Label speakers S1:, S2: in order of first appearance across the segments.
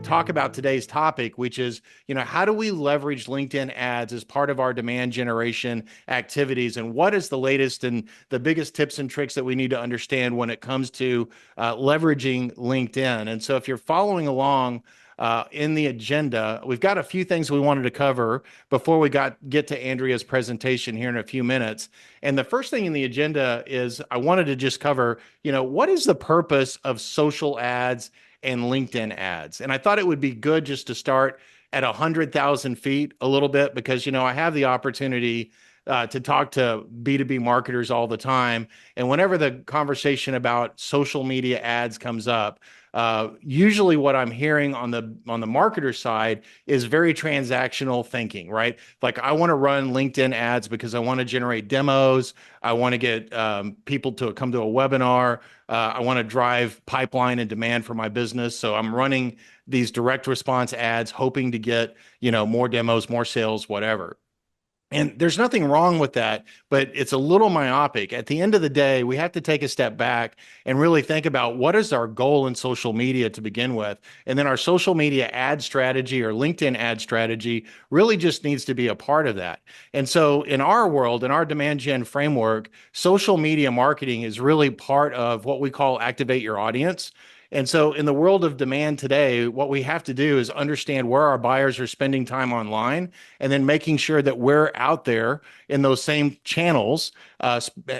S1: talk about today's topic, which is, how do we leverage LinkedIn ads as part of our demand generation activities? And what is the latest and the biggest tips and tricks that we need to understand when it comes to leveraging LinkedIn? And so if you're following along in the agenda, we've got a few things we wanted to cover before we get to Andrea's presentation here in a few minutes. And the first thing in the agenda is I wanted to just cover, what is the purpose of social ads and LinkedIn ads? And I thought it would be good just to start at 100,000 feet a little bit because, I have the opportunity to talk to B2B marketers all the time. And whenever the conversation about social media ads comes up, usually what I'm hearing on the marketer side is very transactional thinking, right? Like I want to run LinkedIn ads because I want to generate demos. I want to get people to come to a webinar. I want to drive pipeline and demand for my business. So I'm running these direct response ads, hoping to get, more demos, more sales, whatever. And there's nothing wrong with that, but it's a little myopic. At the end of the day, we have to take a step back and really think about what is our goal in social media to begin with. And then our social media ad strategy or LinkedIn ad strategy really just needs to be a part of that. And so in our world, in our demand gen framework, social media marketing is really part of what we call activate your audience. And so in the world of demand today, what we have to do is understand where our buyers are spending time online and then making sure that we're out there in those same channels,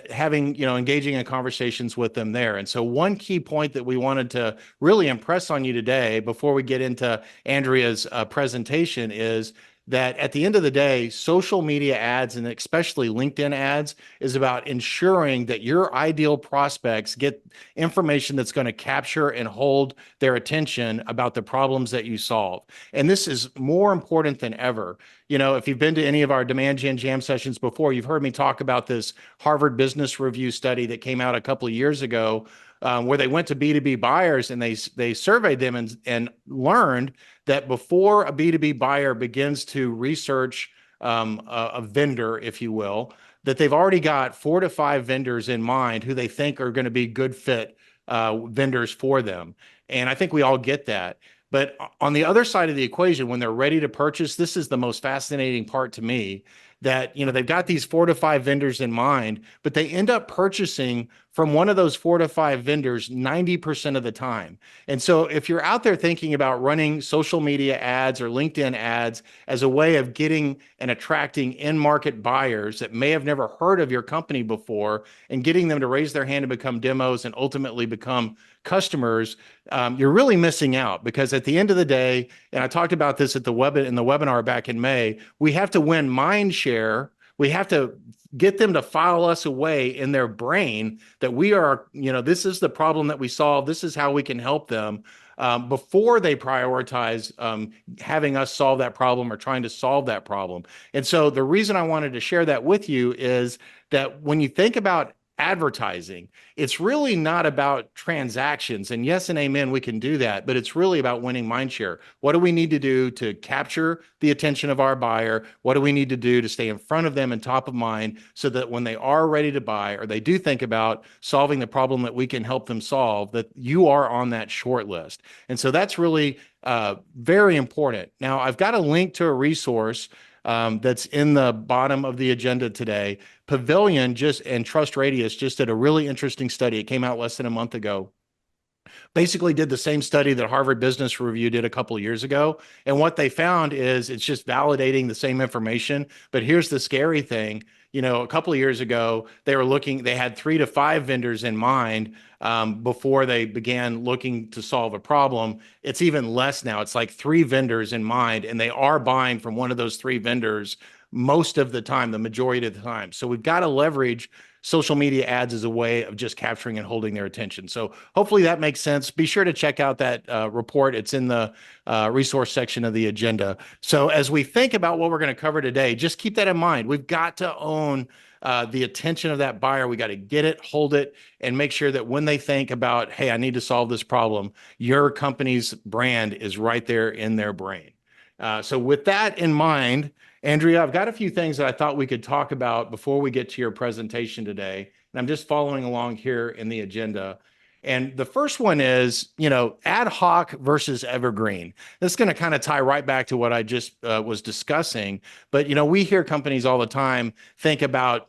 S1: having, engaging in conversations with them there. And so one key point that we wanted to really impress on you today before we get into Andrea's presentation is that at the end of the day, social media ads and especially LinkedIn ads is about ensuring that your ideal prospects get information that's going to capture and hold their attention about the problems that you solve. And this is more important than ever. If you've been to any of our Demand Gen Jam sessions before, you've heard me talk about this Harvard Business Review study that came out a couple of years ago, where they went to B2B buyers and they surveyed them and learned that before a B2B buyer begins to research a vendor, if you will, that they've already got 4 to 5 vendors in mind who they think are going to be good fit vendors for them. And I think we all get that. But on the other side of the equation, when they're ready to purchase, this is the most fascinating part to me, that they've got these 4 to 5 vendors in mind, but they end up purchasing from one of those 4 to 5 vendors 90% of the time. And so if you're out there thinking about running social media ads or LinkedIn ads as a way of getting and attracting in-market buyers that may have never heard of your company before and getting them to raise their hand and become demos and ultimately become customers, you're really missing out, because at the end of the day, and I talked about this in the webinar back in May, we have to win mind share. We have to get them to file us away in their brain that we are, this is the problem that we solve. This is how we can help them, before they prioritize having us solve that problem or trying to solve that problem. And so the reason I wanted to share that with you is that when you think about advertising, it's really not about transactions. And yes and amen, we can do that, but it's really about winning mindshare. What do we need to do to capture the attention of our buyer? What do we need to do to stay in front of them and top of mind so that when they are ready to buy or they do think about solving the problem that we can help them solve, that you are on that short list? And so that's really very important. Now, I've got a link to a resource that's in the bottom of the agenda today. Pavilion and Trust Radius just did a really interesting study. It came out less than a month ago. Basically did the same study that Harvard Business Review did a couple of years ago. And what they found is it's just validating the same information. But here's the scary thing. A couple of years ago, they had 3 to 5 vendors in mind before they began looking to solve a problem. It's even less now. It's like 3 vendors in mind, and they are buying from one of those 3 vendors most of the time, the majority of the time. So we've got to leverage social media ads as a way of just capturing and holding their attention. So hopefully that makes sense. Be sure to check out that report. It's in the resource section of the agenda. So as we think about what we're going to cover today, just keep that in mind. We've got to own the attention of that buyer. We got to get it, hold it, and make sure that when they think about, hey, I need to solve this problem, your company's brand is right there in their brain. So with that in mind, Andrea, I've got a few things that I thought we could talk about before we get to your presentation today. And I'm just following along here in the agenda. And the first one is, ad hoc versus evergreen. This is going to kind of tie right back to what I just was discussing. But, we hear companies all the time think about,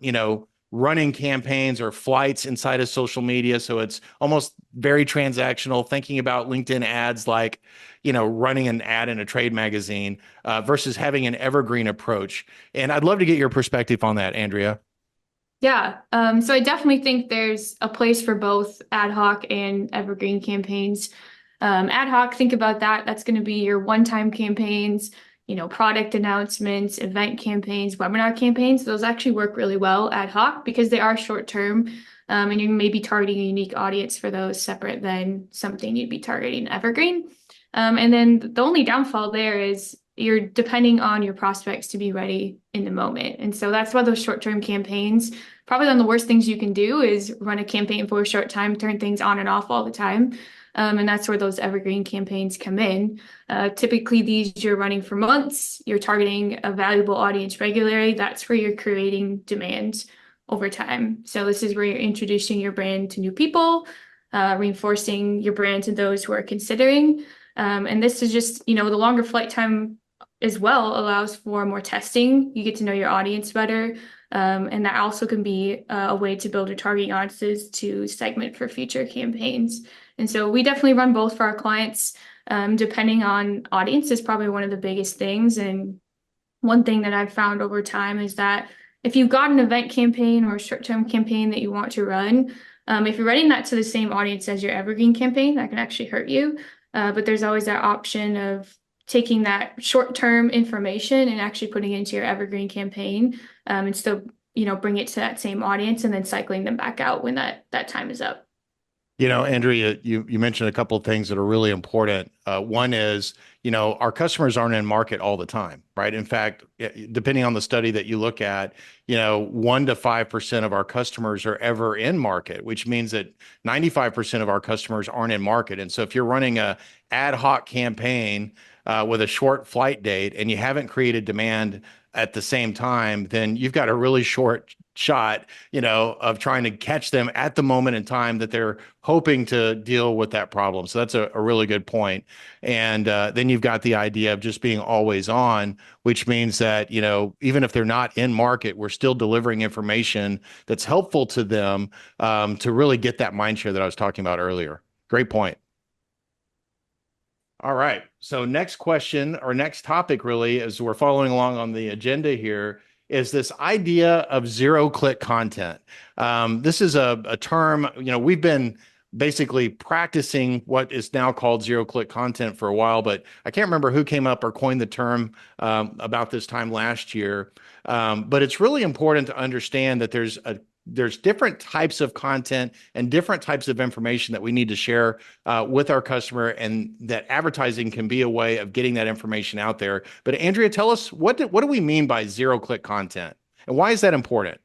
S1: running campaigns or flights inside of social media. So it's almost very transactional, thinking about LinkedIn ads like, running an ad in a trade magazine versus having an evergreen approach. And I'd love to get your perspective on that, Andrea.
S2: Yeah, so I definitely think there's a place for both ad hoc and evergreen campaigns. Ad hoc, think about that. That's going to be your one-time campaigns, product announcements, event campaigns, webinar campaigns. Those actually work really well ad hoc because they are short-term, and you may be targeting a unique audience for those separate than something you'd be targeting evergreen. And then the only downfall there is you're depending on your prospects to be ready in the moment. And so that's why those short-term campaigns, probably one of the worst things you can do is run a campaign for a short time, turn things on and off all the time. And that's where those evergreen campaigns come in. Typically, these you're running for months, you're targeting a valuable audience regularly. That's where you're creating demand over time. So this is where you're introducing your brand to new people, reinforcing your brand to those who are considering. And this is just, the longer flight time as well allows for more testing. You get to know your audience better. And that also can be a way to build your targeting audiences to segment for future campaigns. And so we definitely run both for our clients. Depending on audience is probably one of the biggest things. And one thing that I've found over time is that if you've got an event campaign or a short-term campaign that you want to run, if you're running that to the same audience as your evergreen campaign, that can actually hurt you. But there's always that option of taking that short-term information and actually putting it into your evergreen campaign, and still, bring it to that same audience and then cycling them back out when that time is up.
S1: Andrea, you mentioned a couple of things that are really important. One is, our customers aren't in market all the time, right? In fact, depending on the study that you look at, 1 to 5% of our customers are ever in market, which means that 95% of our customers aren't in market. And so if you're running a ad hoc campaign with a short flight date and you haven't created demand at the same time, then you've got a really short shot, of trying to catch them at the moment in time that they're hoping to deal with that problem. So that's a really good point. And then you've got the idea of just being always on, which means that, even if they're not in market, we're still delivering information that's helpful to them to really get that mind share that I was talking about earlier. Great point. All right. So next question or next topic really, as we're following along on the agenda here, is this idea of zero-click content. This is a term, we've been basically practicing what is now called zero-click content for a while, but I can't remember who came up or coined the term about this time last year. But it's really important to understand that there's different types of content and different types of information that we need to share with our customer, and that advertising can be a way of getting that information out there. But Andrea, tell us, what do we mean by zero-click content, and why is that important?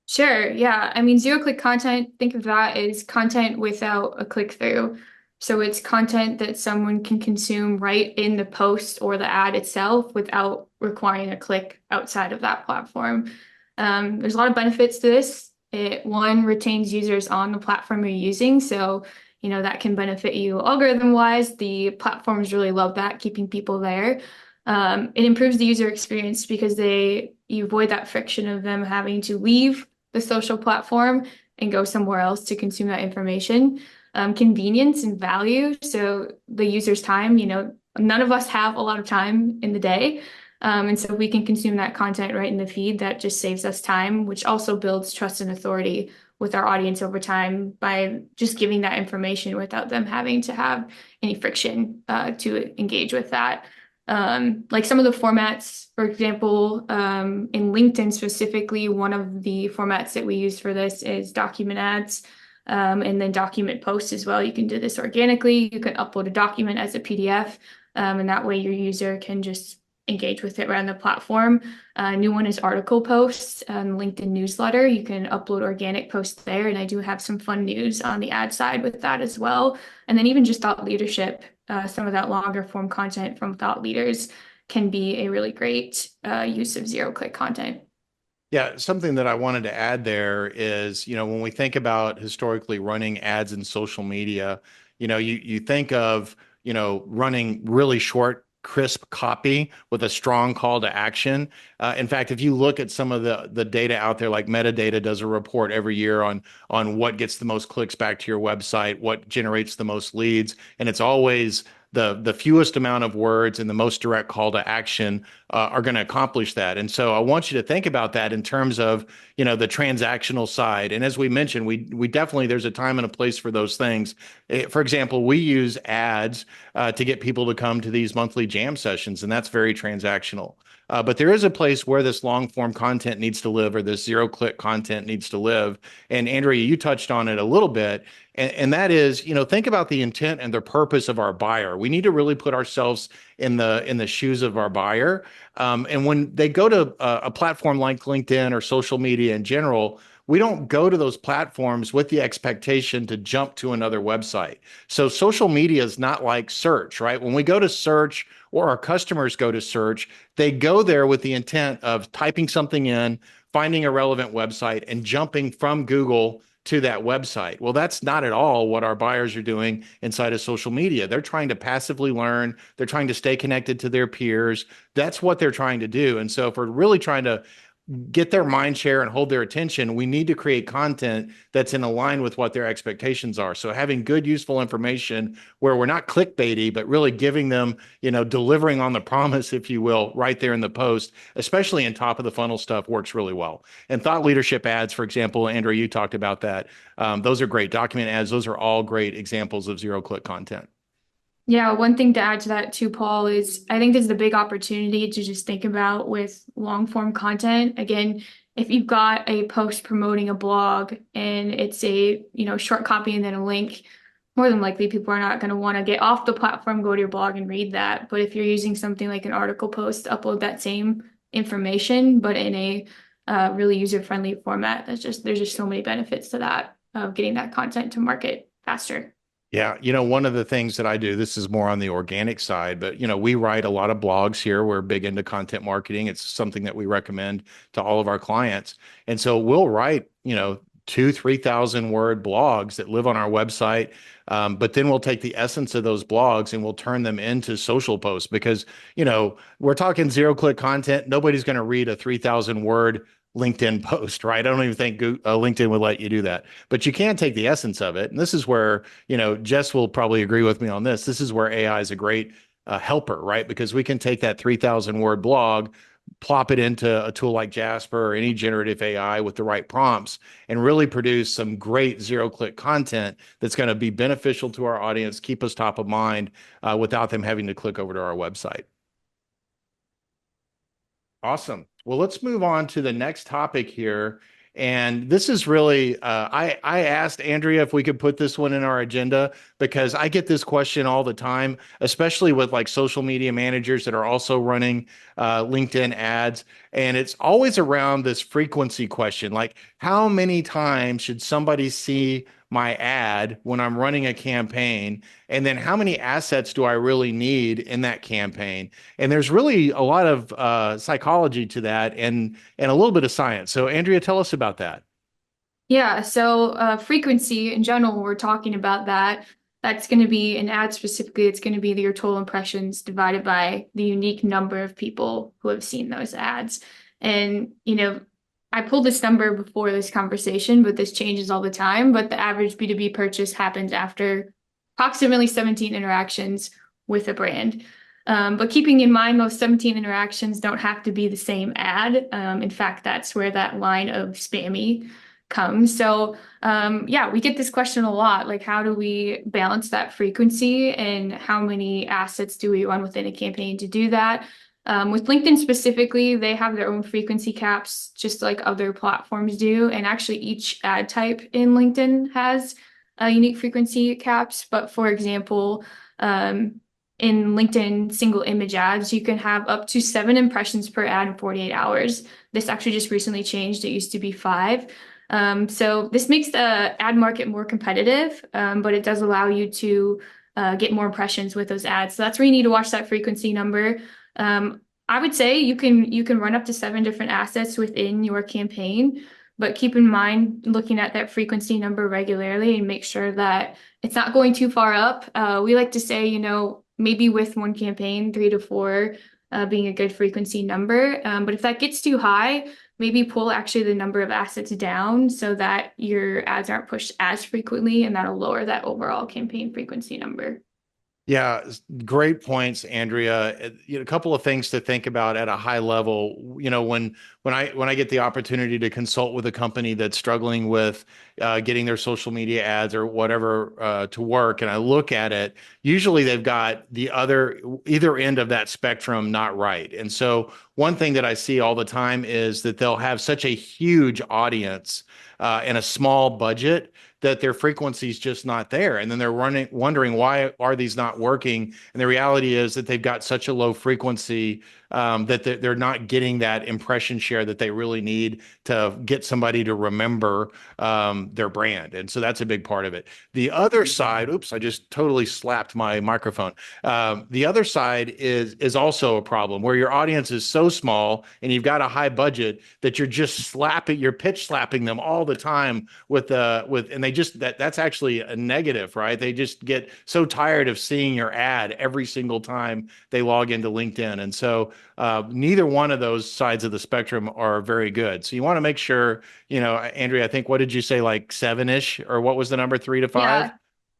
S2: Sure. Yeah. I mean, zero-click content, think of that as content without a click-through. So it's content that someone can consume right in the post or the ad itself without requiring a click outside of that platform. There's a lot of benefits to this. One, retains users on the platform you're using. So, that can benefit you algorithm-wise. The platforms really love that, keeping people there. It improves the user experience because you avoid that friction of them having to leave the social platform and go somewhere else to consume that information. Convenience and value. So the user's time, none of us have a lot of time in the day. And so we can consume that content right in the feed. That just saves us time, which also builds trust and authority with our audience over time by just giving that information without them having to have any friction to engage with that. Like some of the formats, for example, in LinkedIn specifically, one of the formats that we use for this is document ads, and then document posts as well. You can do this organically. You can upload a document as a PDF, and that way your user can just engage with it right on the platform. New one is article posts, LinkedIn newsletter. You can upload organic posts there, and I do have some fun news on the ad side with that as well. And then even just thought leadership, some of that longer form content from thought leaders can be a really great use of zero-click content.
S1: Yeah, something that I wanted to add there is, when we think about historically running ads in social media, you think of, running really short, crisp copy with a strong call to action. In fact, if you look at some of the data out there, like metadata does a report every year on what gets the most clicks back to your website, what generates the most leads, and it's always the fewest amount of words and the most direct call to action are going to accomplish that. And so I want you to think about that in terms of, the transactional side. And as we mentioned, we definitely, there's a time and a place for those things. For example, we use ads to get people to come to these monthly jam sessions, and that's very transactional. But there is a place where this long form content needs to live, or this zero click content needs to live. And Andrea, you touched on it a little bit. And that is, think about the intent and the purpose of our buyer. We need to really put ourselves in the shoes of our buyer. And when they go to a platform like LinkedIn or social media in general, we don't go to those platforms with the expectation to jump to another website. So social media is not like search, right? When we go to search or our customers go to search, they go there with the intent of typing something in, finding a relevant website, and jumping from Google to that website. Well, that's not at all what our buyers are doing inside of social media. They're trying to passively learn, they're trying to stay connected to their peers. That's what they're trying to do. And so, if we're really trying to get their mind share and hold their attention, we need to create content that's in line with what their expectations are. So having good, useful information where we're not clickbaity, but really giving them, delivering on the promise, if you will, right there in the post, especially in top of the funnel stuff, works really well. And thought leadership ads, for example, Andrew, you talked about that. Those are great. Document ads, those are all great examples of zero click content.
S2: Yeah, one thing to add to that too, Paul, is I think there's the big opportunity to just think about with long form content. Again, if you've got a post promoting a blog and it's a, short copy and then a link, more than likely people are not going to want to get off the platform, go to your blog and read that. But if you're using something like an article post, upload that same information, but in a really user-friendly format, there's just so many benefits to that of getting that content to market faster.
S1: Yeah, one of the things that I do, this is more on the organic side, but we write a lot of blogs here. We're big into content marketing. It's something that we recommend to all of our clients. And so we'll write, 2, 3,000 word blogs that live on our website. But then we'll take the essence of those blogs and we'll turn them into social posts because, we're talking zero click content. Nobody's going to read a 3,000 word LinkedIn post, right? I don't even think LinkedIn would let you do that, but you can take the essence of it. And this is where, Jess will probably agree with me on this. This is where AI is a great helper, right? Because we can take that 3,000 word blog, plop it into a tool like Jasper or any generative AI with the right prompts and really produce some great zero click content that's going to be beneficial to our audience, keep us top of mind without them having to click over to our website. Awesome. Well, let's move on to the next topic here. And this is really, I asked Andrea if we could put this one in our agenda because I get this question all the time, especially with like social media managers that are also running LinkedIn ads. And it's always around this frequency question, like how many times should somebody see my ad when I'm running a campaign? And then how many assets do I really need in that campaign? And there's really a lot of psychology to that and a little bit of science. So Andrea, tell us about that.
S2: Yeah, so frequency in general, when we're talking about that, that's going to be an ad specifically, it's going to be your total impressions divided by the unique number of people who have seen those ads. And, I pulled this number before this conversation, but this changes all the time. But the average B2B purchase happens after approximately 17 interactions with a brand. But keeping in mind, those 17 interactions don't have to be the same ad. In fact, that's where that line of spammy comes. So, yeah, we get this question a lot, like how do we balance that frequency and how many assets do we run within a campaign to do that? With LinkedIn specifically, they have their own frequency caps, just like other platforms do. And actually, each ad type in LinkedIn has unique frequency caps. But for example, in LinkedIn single image ads, you can have up to 7 impressions per ad in 48 hours. This actually just recently changed. It used to be 5. So this makes the ad market more competitive, but it does allow you to get more impressions with those ads. So that's where you need to watch that frequency number. I would say you can run up to 7 different assets within your campaign, but keep in mind looking at that frequency number regularly and make sure that it's not going too far up. We like to say, maybe with one campaign, 3 to 4 being a good frequency number. But if that gets too high, maybe pull actually the number of assets down so that your ads aren't pushed as frequently, and that'll lower that overall campaign frequency number.
S1: Yeah, great points, Andrea. A couple of things to think about at a high level. When I get the opportunity to consult with a company that's struggling with getting their social media ads or whatever to work, and I look at it, usually they've got the either end of that spectrum not right. And so one thing that I see all the time is that they'll have such a huge audience and a small budget that their frequency is just not there. And then they're wondering why are these not working? And the reality is that they've got such a low frequency that they're not getting that impression share that they really need to get somebody to remember their brand. And so that's a big part of it. The other side, oops, I just totally slapped my microphone. The other side is also a problem where your audience is so small and you've got a high budget that you're pitch slapping them all the time and that's actually a negative, right? They just get so tired of seeing your ad every single time they log into LinkedIn. And so neither one of those sides of the spectrum are very good. So you want to make sure, Andrea, I think, what did you say, like seven-ish, or what was the number, 3 to 5?
S2: Yeah,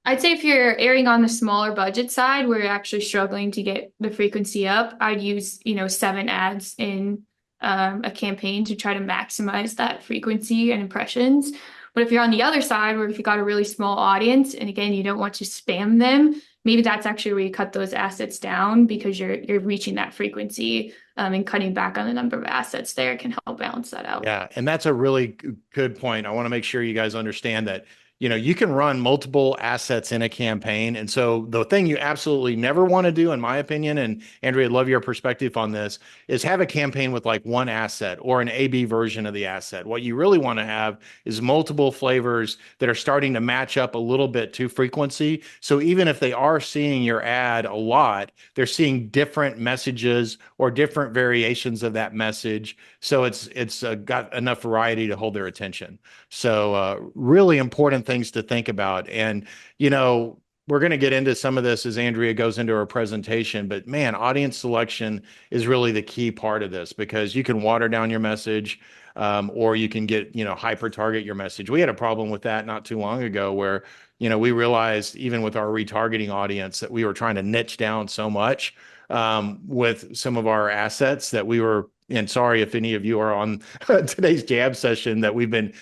S2: I'd say if you're erring on the smaller budget side, where you're actually struggling to get the frequency up, I'd use, 7 ads in a campaign to try to maximize that frequency and impressions. But if you're on the other side, where if you got a really small audience, and again, you don't want to spam them, maybe that's actually where you cut those assets down because you're reaching that frequency, and cutting back on the number of assets there can help balance that out.
S1: Yeah, and that's a really good point. I want to make sure you guys understand that, you can run multiple assets in a campaign. And so the thing you absolutely never want to do, in my opinion, and Andrea, I'd love your perspective on this, is have a campaign with like one asset or an A/B version of the asset. What you really want to have is multiple flavors that are starting to match up a little bit to frequency. So even if they are seeing your ad a lot, they're seeing different messages or different variations of that message. So it's got enough variety to hold their attention. So really important things to think about. And, we're going to get into some of this as Andrea goes into her presentation, but man, audience selection is really the key part of this because you can water down your message, or you can get, hyper target your message. We had a problem with that not too long ago where, we realized even with our retargeting audience that we were trying to niche down so much with some of our assets that we were, and sorry if any of you are on today's jab session, that we've been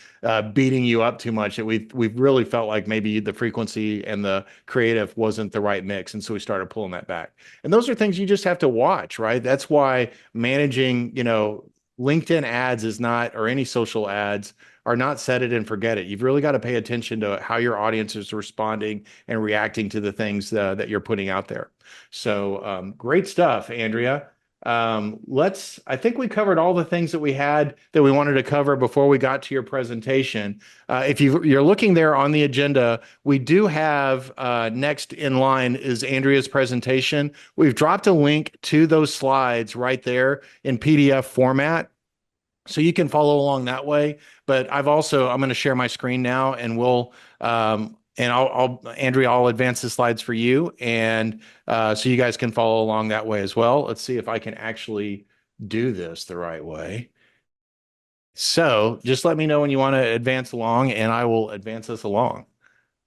S1: beating you up too much. That we've really felt like maybe the frequency and the creative wasn't the right mix, and so we started pulling that back. And those are things you just have to watch, right? That's why managing, LinkedIn ads is not, or any social ads are not set it and forget it. You've really got to pay attention to how your audience is responding and reacting to the things that you're putting out there. So great stuff, Andrea. I think we covered all the things that we had that we wanted to cover before we got to your presentation. If you're looking there on the agenda, we do have next in line is Andrea's presentation. We've dropped a link to those slides right there in PDF format. So you can follow along that way. But I'm going to share my screen now and Andrea, I'll advance the slides for you. And so you guys can follow along that way as well. Let's see if I can actually do this the right way. So just let me know when you want to advance along and I will advance us along.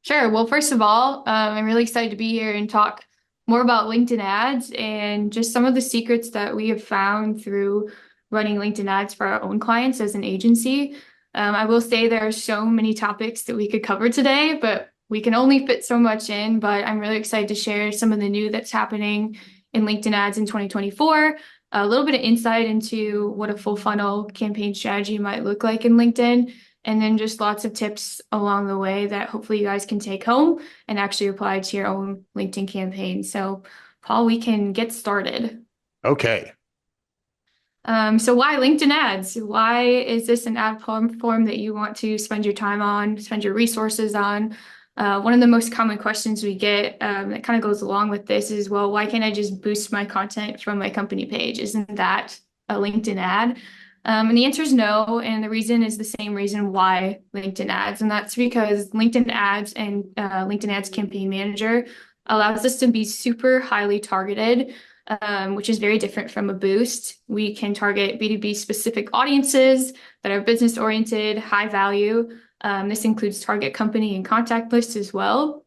S2: Sure. Well, first of all, I'm really excited to be here and talk more about LinkedIn ads and just some of the secrets that we have found through running LinkedIn ads for our own clients as an agency. I will say there are so many topics that we could cover today, but we can only fit so much in. But I'm really excited to share some of the new that's happening in LinkedIn ads in 2024, a little bit of insight into what a full funnel campaign strategy might look like in LinkedIn, and then just lots of tips along the way that hopefully you guys can take home and actually apply to your own LinkedIn campaign. So, Paul, we can get started.
S1: Okay.
S2: So why LinkedIn ads? Why is this an ad platform that you want to spend your time on, spend your resources on? One of the most common questions we get that kind of goes along with this is, well, why can't I just boost my content from my company page? Isn't that a LinkedIn ad? And the answer is no. And the reason is the same reason why LinkedIn ads. And that's because LinkedIn ads and LinkedIn ads campaign manager allows us to be super highly targeted, which is very different from a boost. We can target B2B specific audiences that are business oriented, high value. This includes target company and contact lists as well.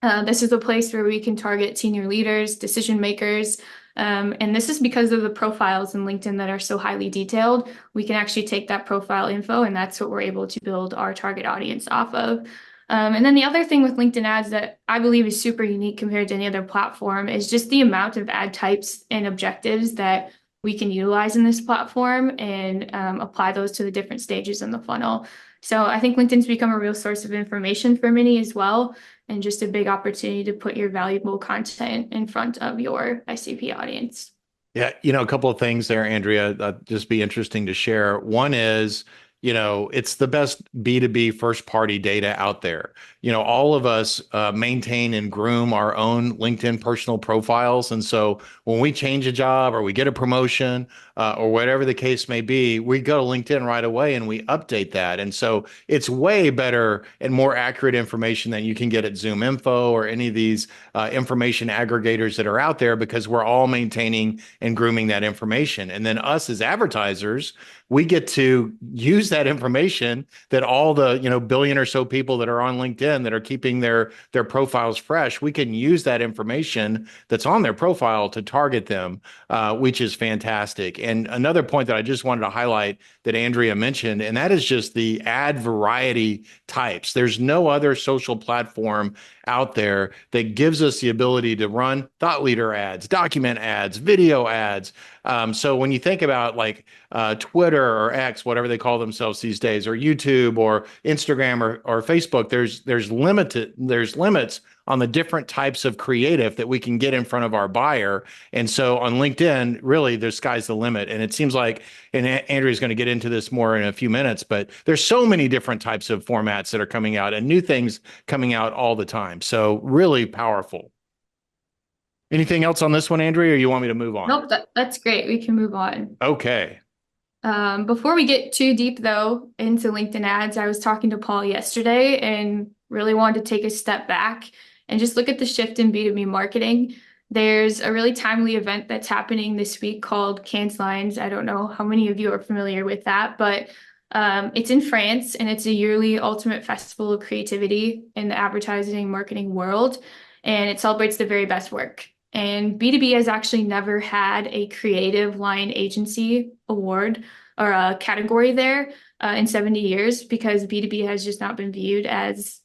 S2: This is a place where we can target senior leaders, decision makers. And this is because of the profiles in LinkedIn that are so highly detailed. We can actually take that profile info, and that's what we're able to build our target audience off of. And then the other thing with LinkedIn ads that I believe is super unique compared to any other platform is just the amount of ad types and objectives that we can utilize in this platform and apply those to the different stages in the funnel. So I think LinkedIn's become a real source of information for many as well, and just a big opportunity to put your valuable content in front of your ICP audience.
S1: Yeah, a couple of things there, Andrea, just be interesting to share. One is, it's the best B2B first party data out there. All of us maintain and groom our own LinkedIn personal profiles. And so when we change a job or we get a promotion or whatever the case may be, we go to LinkedIn right away and we update that. And so it's way better and more accurate information than you can get at Zoom Info or any of these information aggregators that are out there, because we're all maintaining and grooming that information. And then us as advertisers, we get to use that information that all the billion or so people that are on LinkedIn that are keeping their profiles fresh. We can use that information that's on their profile to target them, which is fantastic. And another point that I just wanted to highlight that Andrea mentioned, and that is just the ad variety types. There's no other social platform out there that gives us the ability to run thought leader ads, document ads, video ads. So when you think about like Twitter or X, whatever they call themselves these days, or YouTube or Instagram or Facebook, there's limits on the different types of creative that we can get in front of our buyer. And so on LinkedIn, really, the sky's the limit. And it seems like, and Andrea's going to get into this more in a few minutes, but there's so many different types of formats that are coming out and new things coming out all the time. So really powerful. Anything else on this one, Andrea, or you want me to move on?
S2: Nope, that's great. We can move on.
S1: Okay.
S2: Before we get too deep, though, into LinkedIn ads, I was talking to Paul yesterday and really wanted to take a step back and just look at the shift in B2B marketing. There's a really timely event that's happening this week called Cannes Lions. I don't know how many of you are familiar with that, but it's in France, and it's a yearly ultimate festival of creativity in the advertising and marketing world, and it celebrates the very best work. And B2B has actually never had a creative line agency award or a category there in 70 years, because B2B has just not been viewed as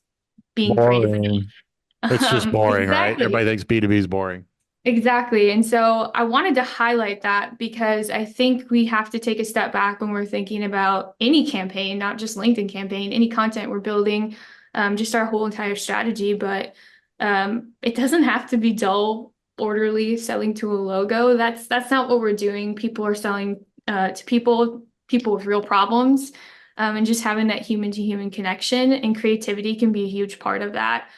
S2: being creative.
S1: Boring. It's just boring, right?
S2: Exactly.
S1: Everybody thinks B2B is boring.
S2: Exactly. And so I wanted to highlight that because I think we have to take a step back when we're thinking about any campaign, not just LinkedIn campaign, any content we're building, just our whole entire strategy. But it doesn't have to be dull, orderly selling to a logo. That's not what we're doing. People are selling to people with real problems, and just having that human to human connection, and creativity can be a huge part of that.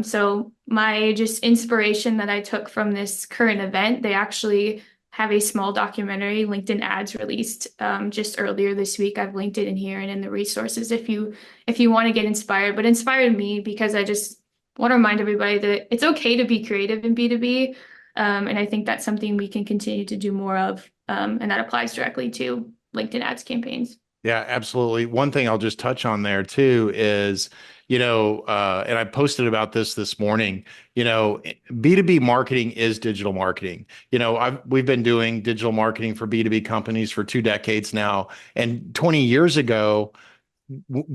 S2: So my just inspiration that I took from this current event, they actually have a small documentary, LinkedIn ads, released just earlier this week. I've linked it in here and in the resources if you want to get inspired. But inspired me because I just want to remind everybody that it's okay to be creative in B2B. And I think that's something we can continue to do more of. And that applies directly to LinkedIn ads campaigns.
S1: Yeah, absolutely. One thing I'll just touch on there too is, and I posted about this morning, B2B marketing is digital marketing. We've been doing digital marketing for B2B companies for 2 decades now. And 20 years ago,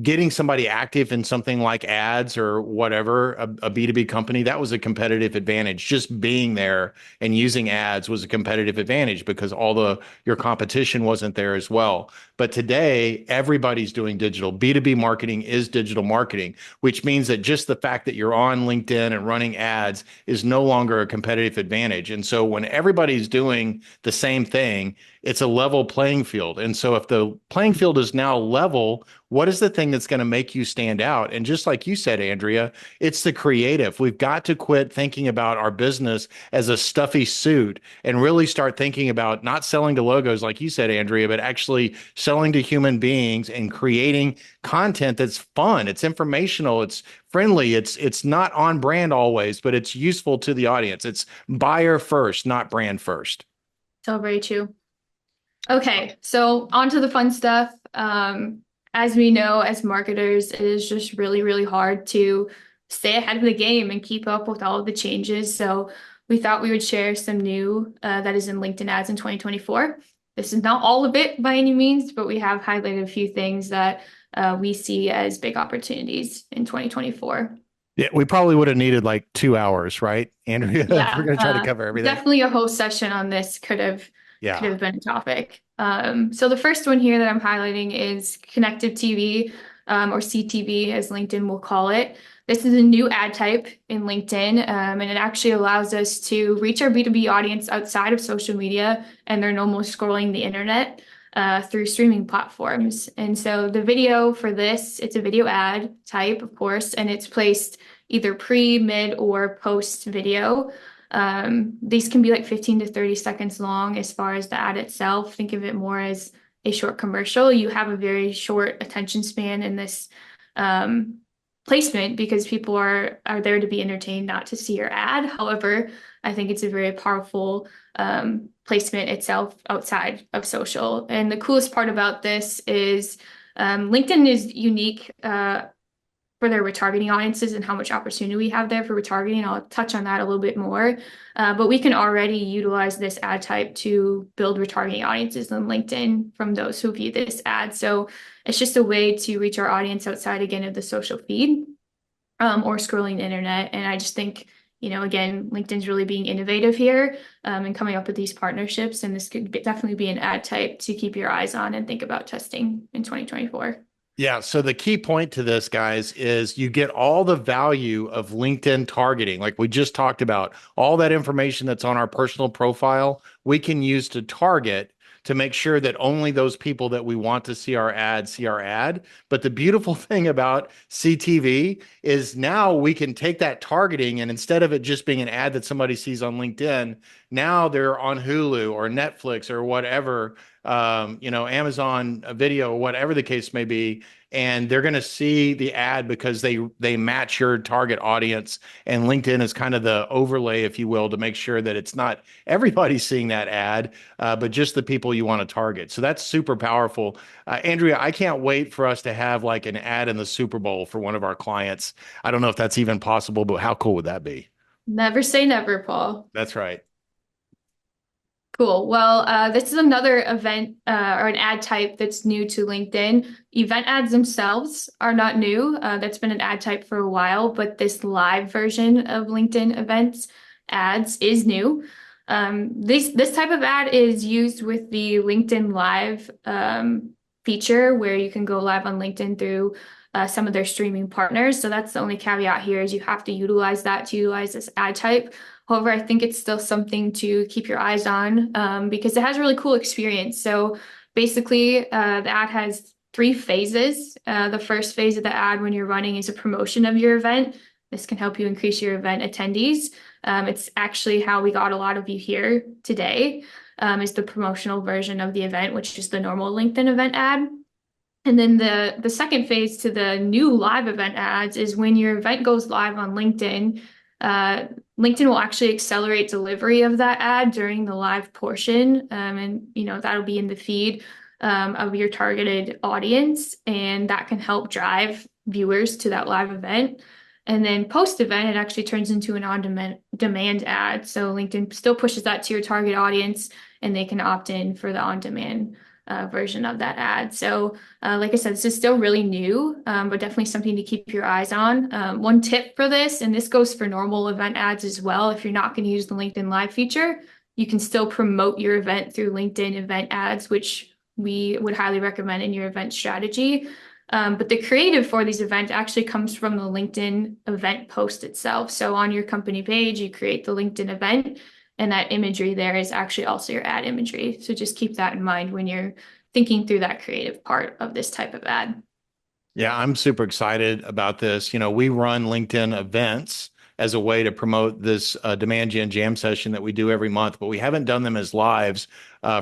S1: getting somebody active in something like ads or whatever, a B2B company, that was a competitive advantage. Just being there and using ads was a competitive advantage because your competition wasn't there as well. But today, everybody's doing digital. B2B marketing is digital marketing, which means that just the fact that you're on LinkedIn and running ads is no longer a competitive advantage. And so when everybody's doing the same thing, it's a level playing field. And so if the playing field is now level, what is the thing that's going to make you stand out? And just like you said, Andrea, it's the creative. We've got to quit thinking about our business as a stuffy suit and really start thinking about not selling to logos, like you said, Andrea, but actually selling to human beings and creating content that's fun. It's informational. It's friendly. It's not on brand always, but it's useful to the audience. It's buyer first, not brand first.
S2: So very true. Okay, so on to the fun stuff. As we know, as marketers, it is just really, really hard to stay ahead of the game and keep up with all of the changes. So we thought we would share some new that is in LinkedIn ads in 2024. This is not all of it by any means, but we have highlighted a few things that we see as big opportunities in 2024.
S1: Yeah, we probably would have needed like 2 hours, right, Andrea, if we're
S2: Yeah,
S1: going to try to cover everything.
S2: definitely a whole session on this could
S1: Yeah.
S2: have been a topic. So the first one here that I'm highlighting is connected TV, or CTV, as LinkedIn will call it. This is a new ad type in LinkedIn, and it actually allows us to reach our B2B audience outside of social media and they're no more scrolling the internet through streaming platforms. And so the video for this, it's a video ad type, of course, and it's placed either pre, mid, or post video. These can be like 15 to 30 seconds long as far as the ad itself. Think of it more as a short commercial. You have a very short attention span in this placement because people are there to be entertained, not to see your ad. However, I think it's a very powerful placement itself outside of social. And the coolest part about this is LinkedIn is unique for their retargeting audiences and how much opportunity we have there for retargeting. I'll touch on that a little bit more. But we can already utilize this ad type to build retargeting audiences on LinkedIn from those who view this ad. So it's just a way to reach our audience outside again of the social feed or scrolling the internet. And I just think, again, LinkedIn's really being innovative here and coming up with these partnerships. And this could definitely be an ad type to keep your eyes on and think about testing in 2024.
S1: Yeah. So the key point to this, guys, is you get all the value of LinkedIn targeting. Like we just talked about, all that information that's on our personal profile, we can use to target to make sure that only those people that we want to see our ad see our ad. But the beautiful thing about CTV is now we can take that targeting and instead of it just being an ad that somebody sees on LinkedIn, now they're on Hulu or Netflix or whatever, Amazon Video, whatever the case may be, and they're going to see the ad because they match your target audience. And LinkedIn is kind of the overlay, if you will, to make sure that it's not everybody seeing that ad, but just the people you want to target. So that's super powerful. Andrea, I can't wait for us to have like an ad in the Super Bowl for one of our clients. I don't know if that's even possible, but how cool would that be?
S2: Never say never, Paul.
S1: That's right.
S2: Cool. Well, this is another event or an ad type that's new to LinkedIn. Event ads themselves are not new. That's been an ad type for a while, but this live version of LinkedIn events ads is new. This type of ad is used with the LinkedIn Live feature where you can go live on LinkedIn through some of their streaming partners. So that's the only caveat here is you have to utilize that to utilize this ad type. However, I think it's still something to keep your eyes on because it has a really cool experience. So basically, the ad has three phases. The first phase of the ad when you're running is a promotion of your event. This can help you increase your event attendees. It's actually how we got a lot of you here today, is the promotional version of the event, which is the normal LinkedIn event ad. And then the second phase to the new live event ads is when your event goes live on LinkedIn. LinkedIn will actually accelerate delivery of that ad during the live portion. And that'll be in the feed of your targeted audience. And that can help drive viewers to that live event. And then post-event, it actually turns into an on-demand ad. So LinkedIn still pushes that to your target audience and they can opt in for the on-demand version of that ad. So like I said, this is still really new, but definitely something to keep your eyes on. One tip for this, and this goes for normal event ads as well, if you're not going to use the LinkedIn Live feature, you can still promote your event through LinkedIn event ads, which we would highly recommend in your event strategy. But the creative for these events actually comes from the LinkedIn event post itself. So on your company page, you create the LinkedIn event, And that imagery there is actually also your ad imagery. So just keep that in mind when you're thinking through that creative part of this type of ad.
S1: Yeah, I'm super excited about this. We run LinkedIn events as a way to promote this demand gen jam session that we do every month, but we haven't done them as lives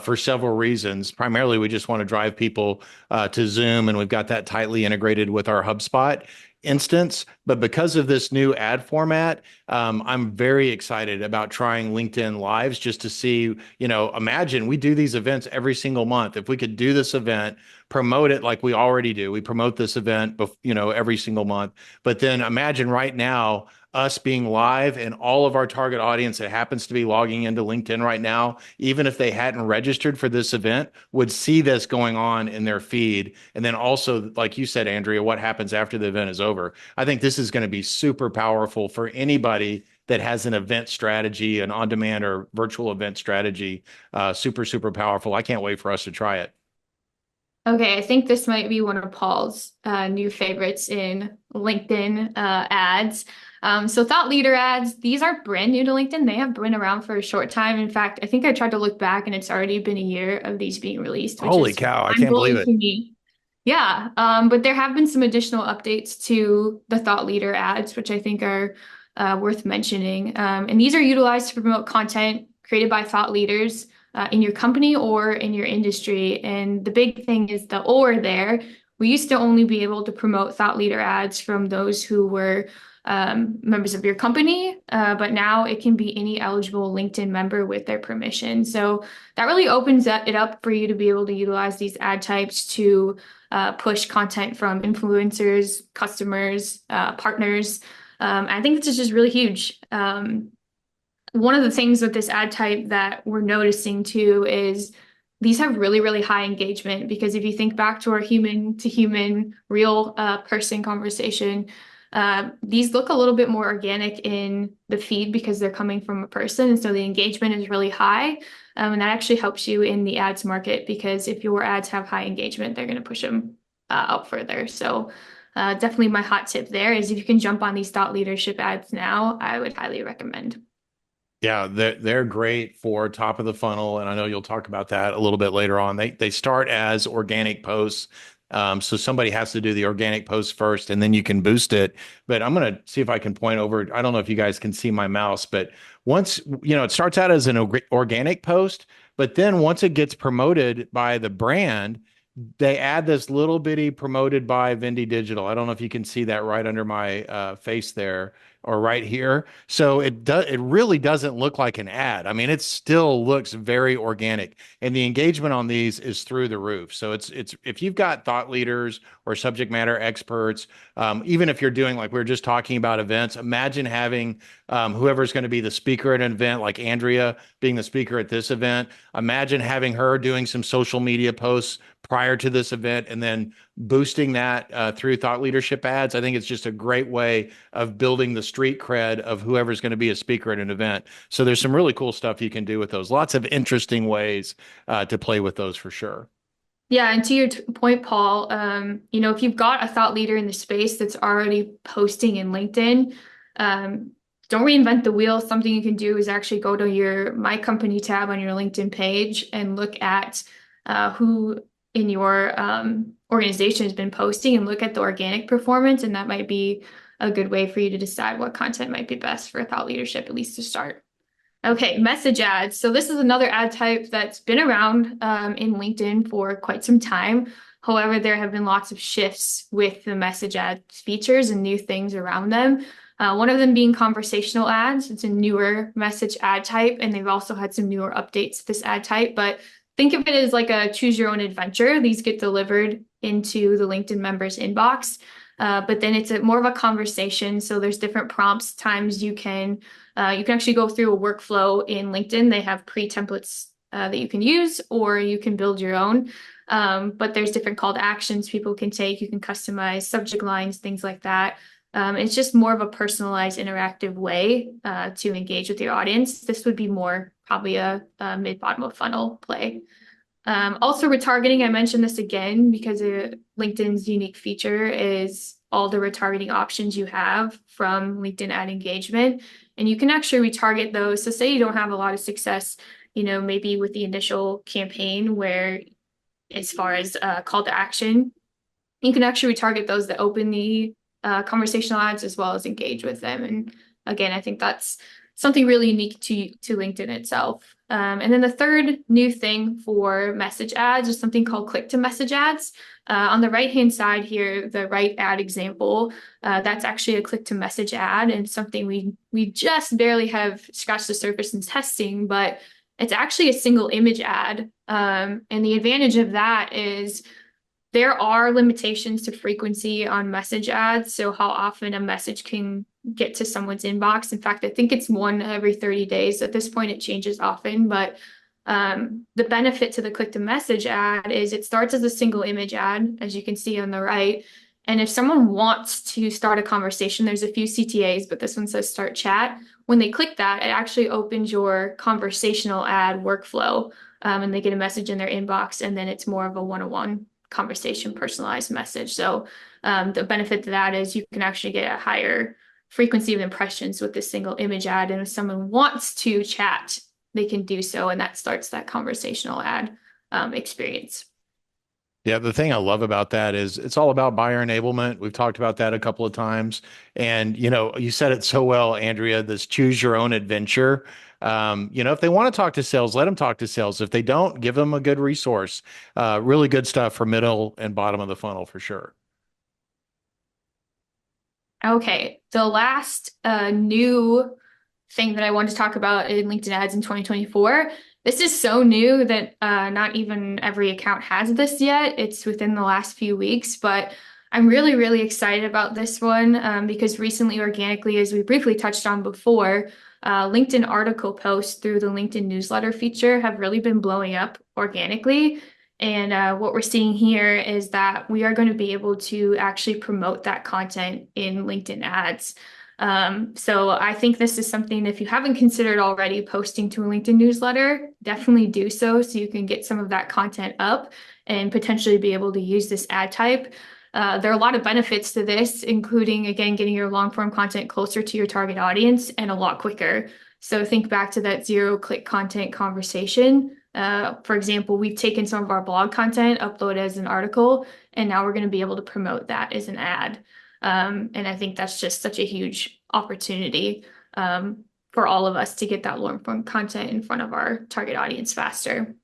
S1: for several reasons. Primarily, we just want to drive people to Zoom, and we've got that tightly integrated with our HubSpot instance. But because of this new ad format, I'm very excited about trying LinkedIn Lives just to see, imagine we do these events every single month. If we could do this event, promote it like we already do. We promote this event, every single month. But then imagine right now us being live and all of our target audience that happens to be logging into LinkedIn right now, even if they hadn't registered for this event, would see this going on in their feed. And then also, like you said, Andrea, what happens after the event is over. I think this is going to be super powerful for anybody that has an event strategy, an on-demand or virtual event strategy. Super, super powerful. I can't wait for us to try it.
S2: Okay, I think this might be one of Paul's new favorites in LinkedIn ads. So thought leader ads, these aren't brand new to LinkedIn. They have been around for a short time. In fact, I think I tried to look back and it's already been a year of these being released, which
S1: Holy
S2: is
S1: cow, I can't believe
S2: mind-blowing
S1: it.
S2: to me. Yeah, but there have been some additional updates to the thought leader ads, which I think are worth mentioning. And these are utilized to promote content created by thought leaders in your company or in your industry. And the big thing is the or there. We used to only be able to promote thought leader ads from those who were members of your company, but now it can be any eligible LinkedIn member with their permission. So that really opens it up for you to be able to utilize these ad types to push content from influencers, customers, partners. I think this is just really huge. One of the things with this ad type that we're noticing too is these have really, really high engagement because if you think back to our human to human, real person conversation, these look a little bit more organic in the feed because they're coming from a person. And so the engagement is really high. And that actually helps you in the ads market because if your ads have high engagement, they're going to push them out further. So definitely my hot tip there is if you can jump on these thought leadership ads now, I would highly recommend.
S1: Yeah, they're great for top of the funnel, and I know you'll talk about that a little bit later on. They start as organic posts, so somebody has to do the organic post first, and then you can boost it. But I'm gonna see if I can point over. I don't know if you guys can see my mouse, but once it starts out as an organic post, but then once it gets promoted by the brand, they add this little bitty promoted by Vindy Digital. I don't know if you can see that right under my face there or right here. So it really doesn't look like an ad. I mean, it still looks very organic, and the engagement on these is through the roof. So it's if you've got thought leaders or subject matter experts, even if you're doing like we were just talking about events, imagine having whoever's going to be the speaker at an event, like Andrea being the speaker at this event. Imagine having her doing some social media posts prior to this event and then boosting that through thought leadership ads. I think it's just a great way of building the street cred of whoever's going to be a speaker at an event. So there's some really cool stuff you can do with those. Lots of interesting ways to play with those for sure.
S2: Yeah, and to your point, Paul, if you've got a thought leader in the space that's already posting in LinkedIn, don't reinvent the wheel. Something you can do is actually go to your My Company tab on your LinkedIn page and look at who in your organization has been posting and look at the organic performance, and that might be a good way for you to decide what content might be best for thought leadership, at least to start. Okay, message ads. So this is another ad type that's been around in LinkedIn for quite some time. However, there have been lots of shifts with the message ad features and new things around them. One of them being conversational ads. It's a newer message ad type, and they've also had some newer updates to this ad type. But think of it as like a choose your own adventure. These get delivered into the LinkedIn members inbox. But then it's more of a conversation. So there's different prompts, times you can actually go through a workflow in LinkedIn. They have pre-templates that you can use, or you can build your own. But there's different call to actions people can take. You can customize subject lines, things like that. It's just more of a personalized, interactive way to engage with your audience. This would be more probably a mid-bottom of funnel play. Also, retargeting, I mentioned this again because LinkedIn's unique feature is all the retargeting options you have from LinkedIn ad engagement. and you can actually retarget those. So say you don't have a lot of success, maybe with the initial campaign where as far as call to action, you can actually retarget those that open the conversational ads as well as engage with them. And again, I think that's something really unique to LinkedIn itself. And then the third new thing for message ads is something called click to message ads. On the right-hand side here, the right ad example, that's actually a click to message ad and something we just barely have scratched the surface in testing, but it's actually a single image ad. And the advantage of that is there are limitations to frequency on message ads, so how often a message can get to someone's inbox. In fact, I think it's one every 30 days. At this point, it changes often, but the benefit to the click to message ad is it starts as a single image ad, as you can see on the right. And if someone wants to start a conversation, there's a few CTAs, but this one says start chat. When they click that, it actually opens your conversational ad workflow, and they get a message in their inbox, and then it's more of a one-on-one conversation, personalized message. So the benefit to that is you can actually get a higher frequency of impressions with this single image ad. And if someone wants to chat, they can do so. And that starts that conversational ad experience.
S1: Yeah, the thing I love about that is it's all about buyer enablement. We've talked about that a couple of times. And, you said it so well, Andrea, this choose your own adventure. If they want to talk to sales, let them talk to sales. If they don't, give them a good resource. Really good stuff for middle and bottom of the funnel for sure.
S2: Okay, the last new thing that I wanted to talk about in LinkedIn ads in 2024. This is so new that not even every account has this yet. It's within the last few weeks, but I'm really, really excited about this one because recently, organically, as we briefly touched on before, LinkedIn article posts through the LinkedIn newsletter feature have really been blowing up organically. And what we're seeing here is that we are going to be able to actually promote that content in LinkedIn ads. So I think this is something, if you haven't considered already posting to a LinkedIn newsletter, definitely do so you can get some of that content up and potentially be able to use this ad type. There are a lot of benefits to this, including, again, getting your long form content closer to your target audience and a lot quicker. So think back to that zero-click content conversation. For example, we've taken some of our blog content, upload as an article, and now we're going to be able to promote that as an ad. And I think that's just such a huge opportunity for all of us to get that long form content in front of our target audience faster.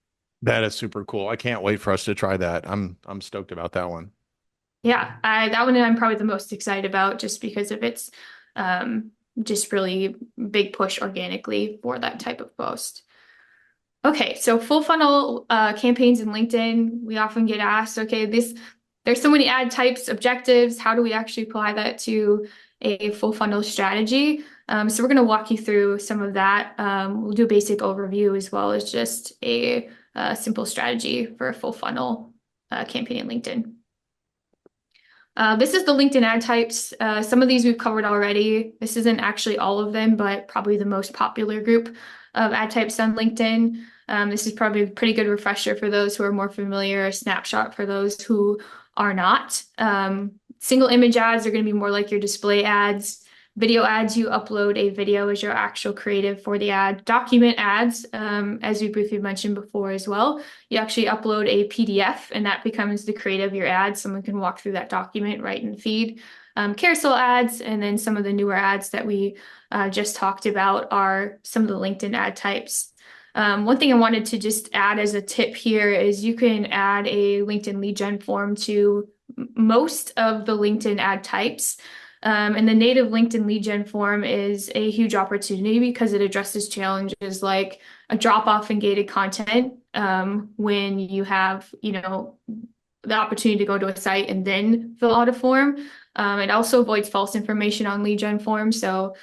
S1: That is super cool. I can't wait for us to try that. I'm stoked about that one.
S2: Yeah, that one I'm probably the most excited about just because of its just really big push organically for that type of post. Okay, so full funnel campaigns in LinkedIn, we often get asked, okay, there's so many ad types, objectives, how do we actually apply that to a full funnel strategy? So we're going to walk you through some of that. We'll do a basic overview as well as just a simple strategy for a full funnel campaign in LinkedIn. This is the LinkedIn ad types. Some of these we've covered already. This isn't actually all of them, but probably the most popular group of ad types on LinkedIn. This is probably a pretty good refresher for those who are more familiar, a snapshot for those who are not. Single image ads are going to be more like your display ads. Video ads, you upload a video as your actual creative for the ad. Document ads, as we briefly mentioned before as well, you actually upload a PDF and that becomes the creative of your ad. Someone can walk through that document right in the feed. Carousel ads, and then some of the newer ads that we just talked about are some of the LinkedIn ad types. One thing I wanted to just add as a tip here is you can add a LinkedIn lead gen form to most of the LinkedIn ad types. And the native LinkedIn lead gen form is a huge opportunity because it addresses challenges like a drop-off in gated content when you have, the opportunity to go to a site and then fill out a form. It also avoids false information on lead gen forms. So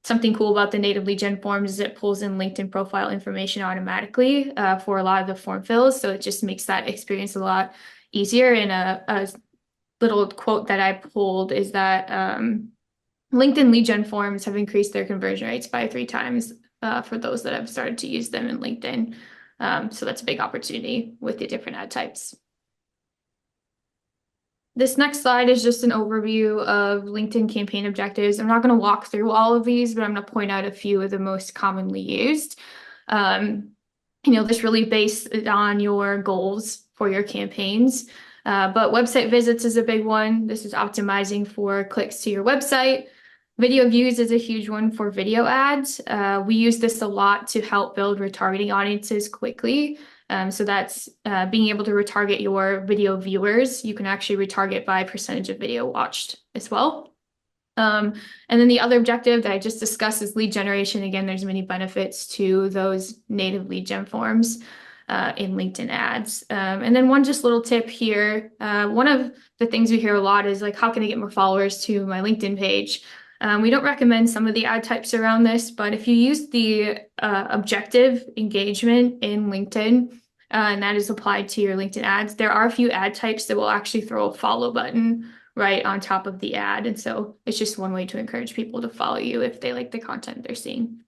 S2: something cool about the native lead gen forms is it pulls in LinkedIn profile information automatically for a lot of the form fills. So it just makes that experience a lot easier. And a little quote that I pulled is that LinkedIn lead gen forms have increased their conversion rates by 3 times for those that have started to use them in LinkedIn. So that's a big opportunity with the different ad types. This next slide is just an overview of LinkedIn campaign objectives. I'm not going to walk through all of these, but I'm going to point out a few of the most commonly used. Um, this really based on your goals for your campaigns. But website visits is a big one. This is optimizing for clicks to your website. Video views is a huge one for video ads. We use this a lot to help build retargeting audiences quickly. So that's being able to retarget your video viewers. You can actually retarget by percentage of video watched as well. And then the other objective that I just discussed is lead generation. Again, there's many benefits to those native lead gen forms in LinkedIn ads. And then one just little tip here. One of the things we hear a lot is like, how can I get more followers to my LinkedIn page? We don't recommend some of the ad types around this, but if you use the objective engagement in LinkedIn, and that is applied to your LinkedIn ads, there are a few ad types that will actually throw a follow button right on top of the ad. And so it's just one way to encourage people to follow you if they like the content they're seeing.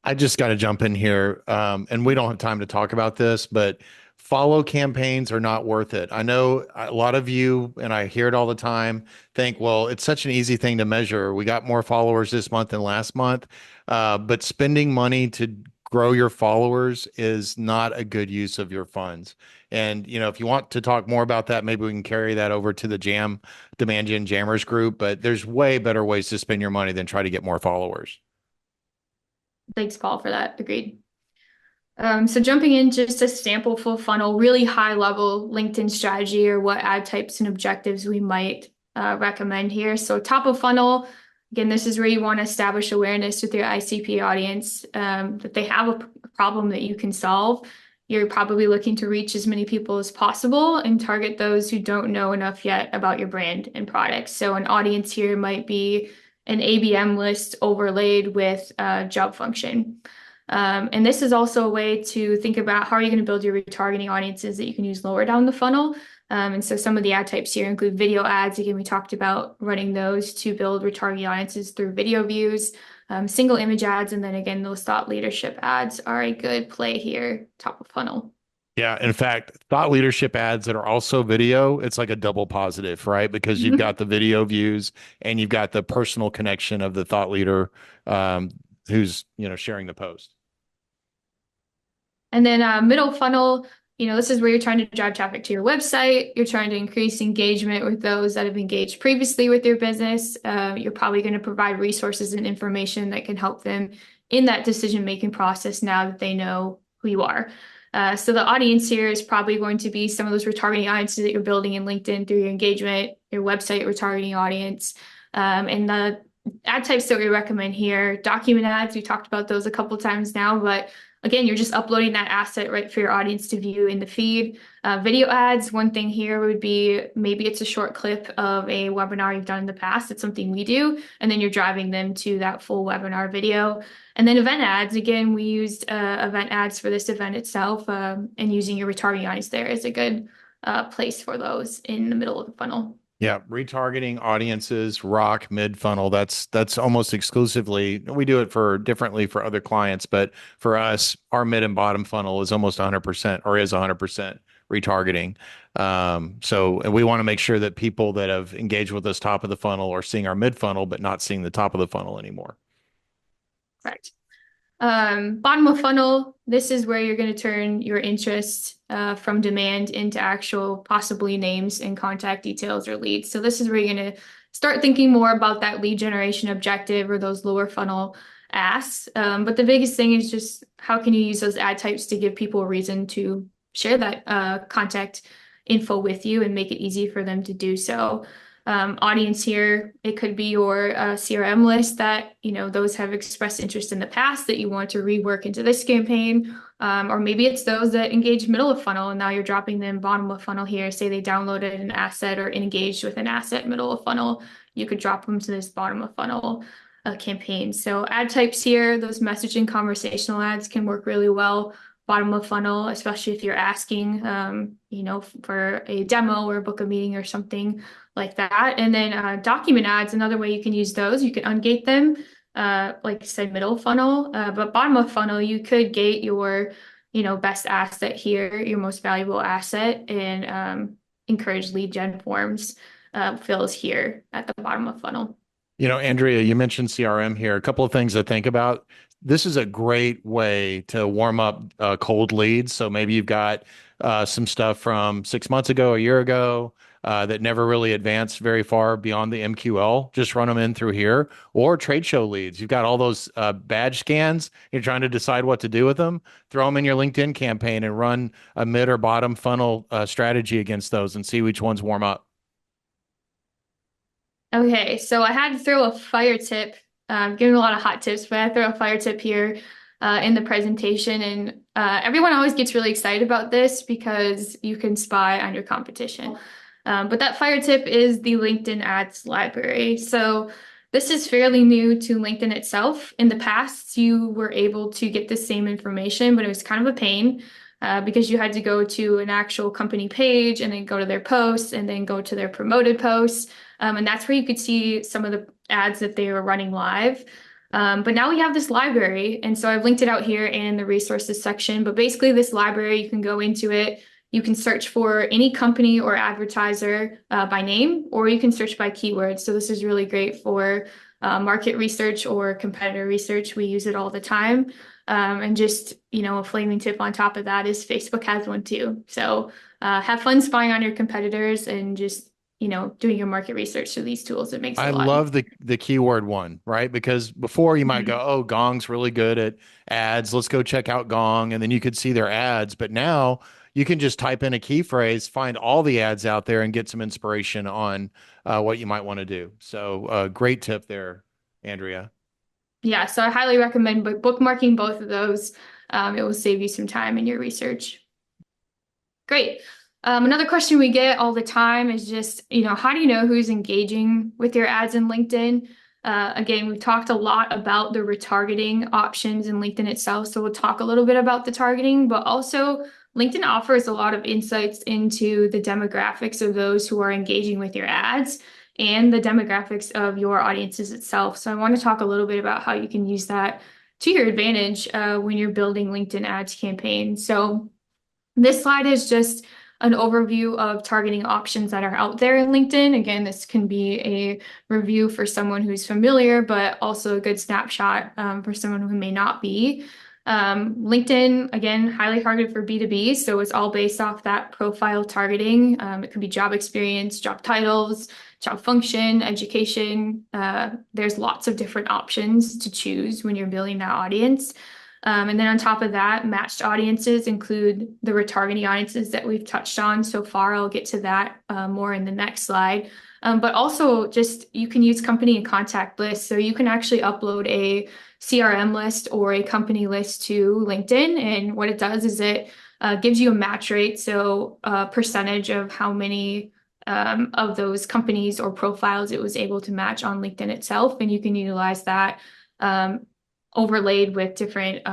S1: I just got to jump in here, and we don't have time to talk about this, but follow campaigns are not worth it. I know a lot of you, and I hear it all the time, think, well, it's such an easy thing to measure. We got more followers this month than last month, but spending money to grow your followers is not a good use of your funds. And if you want to talk more about that, maybe we can carry that over to the Jam Demand Gen Jammers group. But there's way better ways to spend your money than try to get more followers.
S2: Thanks, Paul, for that. Agreed. So jumping in just a sample full funnel, really high level LinkedIn strategy or what ad types and objectives we might recommend here. So top of funnel, again, this is where you want to establish awareness with your ICP audience that they have a problem that you can solve. You're probably looking to reach as many people as possible and target those who don't know enough yet about your brand and products. So an audience here might be an ABM list overlaid with a job function. And this is also a way to think about how are you going to build your retargeting audiences that you can use lower down the funnel. And so some of the ad types here include video ads. Again, we talked about running those to build retargeting audiences through video views, single image ads, and then again, those thought leadership ads are a good play here, top of funnel.
S1: Yeah, in fact, thought leadership ads that are also video, it's like a double positive, right? Because you've got the video views and you've got the personal connection of the thought leader who's, sharing the post.
S2: And then middle funnel, this is where you're trying to drive traffic to your website. You're trying to increase engagement with those that have engaged previously with your business. You're probably going to provide resources and information that can help them in that decision-making process now that they know who you are. So the audience here is probably going to be some of those retargeting audiences that you're building in LinkedIn through your engagement, your website retargeting audience. And the ad types that we recommend here, document ads, we talked about those a couple times now, but again, you're just uploading that asset right for your audience to view in the feed. Video ads, one thing here would be maybe it's a short clip of a webinar you've done in the past. It's something we do. And then you're driving them to that full webinar video. And then event ads, again, we used event ads for this event itself, and using your retargeting audience there is a good place for those in the middle of the funnel.
S1: Yeah, retargeting audiences, rock mid funnel. That's almost exclusively. We do it for differently for other clients, but for us, our mid and bottom funnel is almost 100% or is 100% retargeting. And we want to make sure that people that have engaged with us top of the funnel are seeing our mid funnel, but not seeing the top of the funnel anymore.
S2: Correct. Bottom of funnel, this is where you're going to turn your interest from demand into actual possibly names and contact details or leads. So this is where you're going to start thinking more about that lead generation objective or those lower funnel asks. But the biggest thing is just how can you use those ad types to give people a reason to share that contact info with you and make it easy for them to do so. Audience here, it could be your CRM list that, those have expressed interest in the past that you want to rework into this campaign. Or maybe it's those that engage middle of funnel and now you're dropping them bottom of funnel here. Say they downloaded an asset or engaged with an asset middle of funnel. You could drop them to this bottom of funnel campaign. So ad types here, those messaging conversational ads can work really well. Bottom of funnel, especially if you're asking, for a demo or book a meeting or something like that. And then document ads, another way you can use those. You can ungate them, like I said, middle funnel, but bottom of funnel, you could gate your, best asset here, your most valuable asset, and encourage lead gen forms. fills here at the bottom of funnel.
S1: Andrea, you mentioned CRM here. A couple of things to think about. This is a great way to warm up cold leads. So maybe you've got some stuff from 6 months ago, a year ago, that never really advanced very far beyond the MQL. Just run them in through here, or trade show leads. You've got all those badge scans. You're trying to decide what to do with them. Throw them in your LinkedIn campaign and run a mid or bottom funnel strategy against those and see which ones warm up.
S2: Okay, so I had to throw a fire tip. I'm giving a lot of hot tips, but I throw a fire tip here in the presentation, and everyone always gets really excited about this because you can spy on your competition. But that fire tip is the LinkedIn Ads library. So this is fairly new to LinkedIn itself. In the past, you were able to get the same information, but it was kind of a pain. Because you had to go to an actual company page and then go to their posts and then go to their promoted posts. And that's where you could see some of the ads that they were running live. But now we have this library. And so I've linked it out here in the resources section. But basically, this library, you can go into it. You can search for any company or advertiser by name, or you can search by keywords. So this is really great for market research or competitor research. We use it all the time. And just, a flaming tip on top of that is Facebook has one too. So have fun spying on your competitors and just, doing your market research through these tools. It makes it
S1: I
S2: a lot easier.
S1: love the keyword one, right? Because before you might go,
S2: Mhm.
S1: oh, Gong's really good at ads. Let's go check out Gong. And then you could see their ads. But now you can just type in a key phrase, find all the ads out there, and get some inspiration on what you might want to do. So, great tip there, Andrea.
S2: Yeah, so I highly recommend bookmarking both of those. It will save you some time in your research. Great. Another question we get all the time is just, how do you know who's engaging with your ads in LinkedIn? Again, we've talked a lot about the retargeting options in LinkedIn itself, so we'll talk a little bit about the targeting, but also LinkedIn offers a lot of insights into the demographics of those who are engaging with your ads and the demographics of your audiences itself. So I want to talk a little bit about how you can use that to your advantage when you're building LinkedIn ads campaigns. So this slide is just an overview of targeting options that are out there in LinkedIn. Again, this can be a review for someone who's familiar, but also a good snapshot for someone who may not be. LinkedIn, again, highly targeted for B2B. So it's all based off that profile targeting. It could be job experience, job titles, job function, education. There's lots of different options to choose when you're building that audience. And then on top of that, matched audiences include the retargeting audiences that we've touched on so far. I'll get to that more in the next slide. But also just you can use company and contact lists. So you can actually upload a CRM list or a company list to LinkedIn. And what it does is it gives you a match rate. So a percentage of how many of those companies or profiles it was able to match on LinkedIn itself. And you can utilize that overlaid with different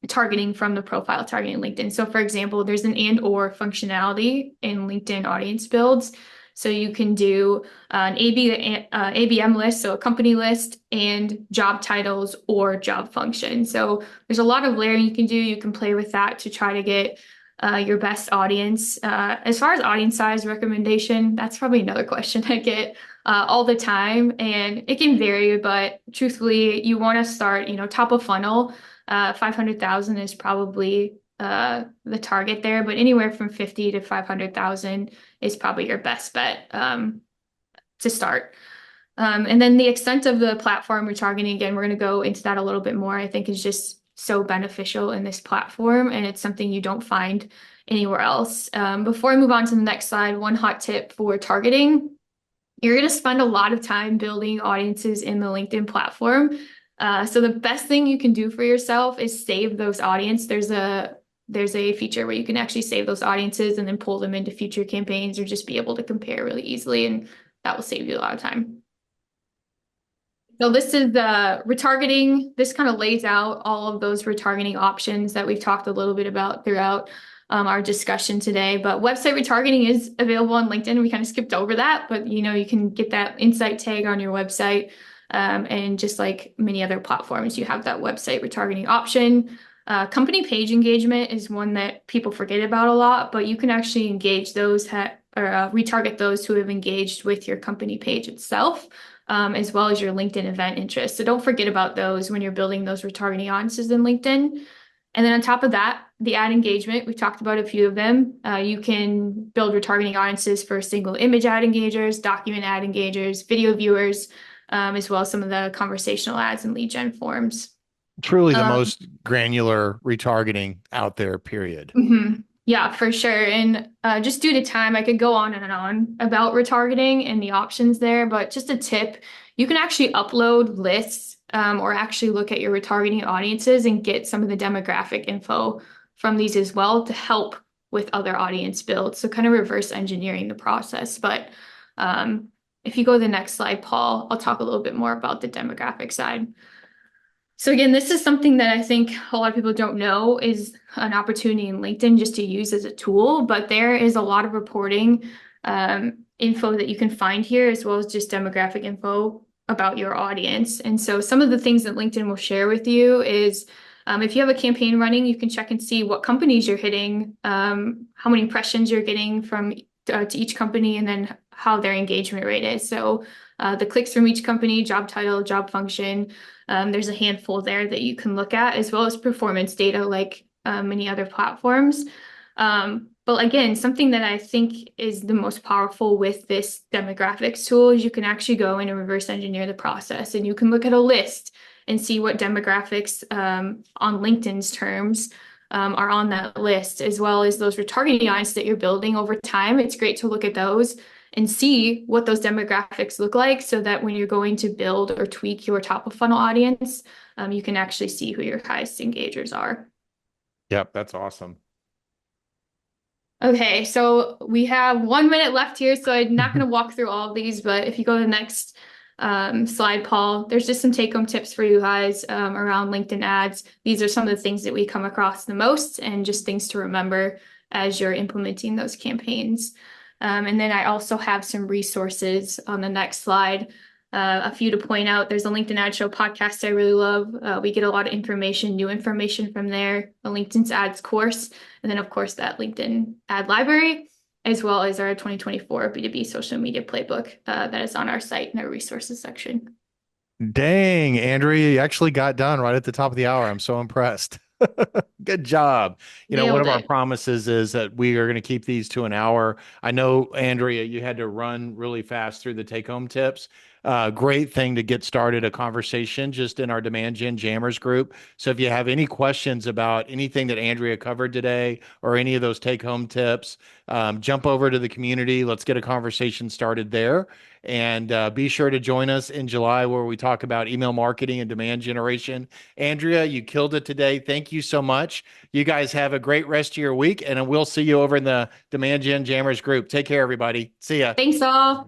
S2: targeting from the profile targeting LinkedIn. So for example, there's an and or functionality in LinkedIn audience builds. So you can do an ABM list, so a company list and job titles or job function. So there's a lot of layering you can do. You can play with that to try to get your best audience. As far as audience size recommendation, that's probably another question I get all the time, and it can vary, but truthfully, you want to start, top of funnel. 500,000 is probably the target there, but anywhere from 50 to 500,000 is probably your best bet to start. And then the extent of the platform retargeting, again, we're going to go into that a little bit more. I think is just so beneficial in this platform, and it's something you don't find anywhere else. Before I move on to the next slide, one hot tip for targeting. You're going to spend a lot of time building audiences in the LinkedIn platform. So the best thing you can do for yourself is save those audience. There's a feature where you can actually save those audiences and then pull them into future campaigns or just be able to compare really easily, and that will save you a lot of time. So this is the retargeting. This kind of lays out all of those retargeting options that we've talked a little bit about throughout our discussion today. But website retargeting is available on LinkedIn. We kind of skipped over that, but you can get that insight tag on your website. And just like many other platforms, you have that website retargeting option. Company page engagement is one that people forget about a lot, but you can actually engage those or retarget those who have engaged with your company page itself, as well as your LinkedIn event interests. So don't forget about those when you're building those retargeting audiences in LinkedIn. And then on top of that, the ad engagement, we talked about a few of them. You can build retargeting audiences for single image ad engagers, document ad engagers, video viewers, as well as some of the conversational ads and lead gen forms.
S1: Truly the
S2: Um,
S1: most granular retargeting out there, period.
S2: mhm. Yeah, for sure. And just due to time, I could go on and on about retargeting and the options there, but just a tip, you can actually upload lists or actually look at your retargeting audiences and get some of the demographic info from these as well to help with other audience builds. So kind of reverse engineering the process. But um, if you go to the next slide, Paul, I'll talk a little bit more about the demographic side. So again, this is something that I think a lot of people don't know is an opportunity in LinkedIn just to use as a tool, but there is a lot of reporting info that you can find here, as well as just demographic info about your audience. And so some of the things that LinkedIn will share with you is if you have a campaign running, you can check and see what companies you're hitting, how many impressions you're getting from to each company, and then how their engagement rate is. So the clicks from each company, job title, job function. There's a handful there that you can look at, as well as performance data like many other platforms. But again, something that I think is the most powerful with this demographics tool is you can actually go in and reverse engineer the process, and you can look at a list and see what demographics on LinkedIn's terms are on that list, as well as those retargeting audiences that you're building over time. It's great to look at those and see what those demographics look like so that when you're going to build or tweak your top of funnel audience, you can actually see who your highest engagers are.
S1: Yep, that's awesome.
S2: Okay, so we have 1 minute left here, so I'm not going to walk through all of these, but if you go to the next slide, Paul, there's just some take-home tips for you guys around LinkedIn ads. These are some of the things that we come across the most and just things to remember as you're implementing those campaigns. And then I also have some resources on the next slide. A few to point out. There's a LinkedIn Ad Show podcast I really love. We get a lot of information, new information from there, a LinkedIn ads course, and then of course that LinkedIn ad library, as well as our 2024 B2B social media playbook that is on our site in our resources section.
S1: Dang, Andrea, you actually got done right at the top of the hour. I'm so impressed. Good job. One
S2: Nailed
S1: of our
S2: it.
S1: promises is that we are going to keep these to an hour. I know, Andrea, you had to run really fast through the take-home tips. Great thing to get started a conversation just in our Demand Gen Jammers group. So if you have any questions about anything that Andrea covered today or any of those take-home tips, jump over to the community. Let's get a conversation started there. And be sure to join us in July where we talk about email marketing and demand generation. Andrea, you killed it today. Thank you so much. You guys have a great rest of your week, and we'll see you over in the Demand Gen Jammers group. Take care, everybody. See ya.
S2: Thanks all.